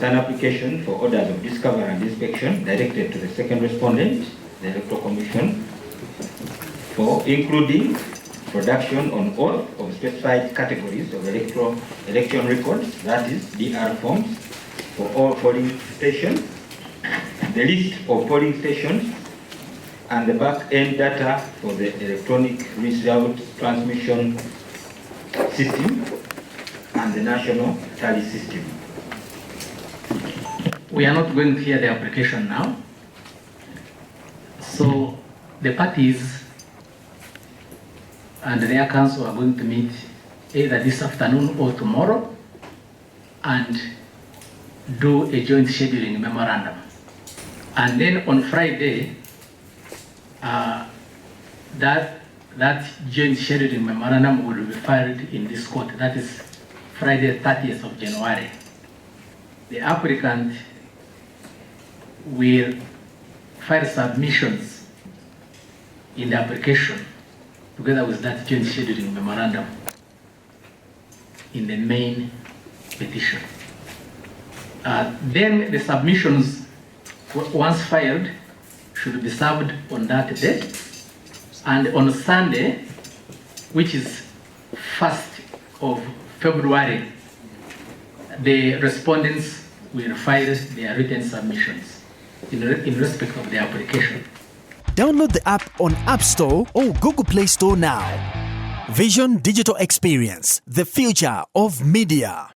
an application for orders of discovery and inspection directed to the second respondent, the Electoral Commission, for including production on oath of specified categories of election records, that is DR forms, for all polling stations, the list of polling stations, and the back-end data for the electronic result transmission system and the national tally system. We are not going to hear the application now. So the parties and their council are going to meet either this afternoon or tomorrow and do a joint scheduling memorandum. And then on Friday, that joint scheduling memorandum will be filed in this court. That is Friday, 30th of January. The applicant will file submissions in the application together with that joint scheduling memorandum in the main petition. Then the submissions, once filed, should be served on that day. And on Sunday, which is 1st of February, the respondents will file their written submissions in respect of the application. Download the app on App Store or Google Play Store now. Vision Digital Experience, the future of media.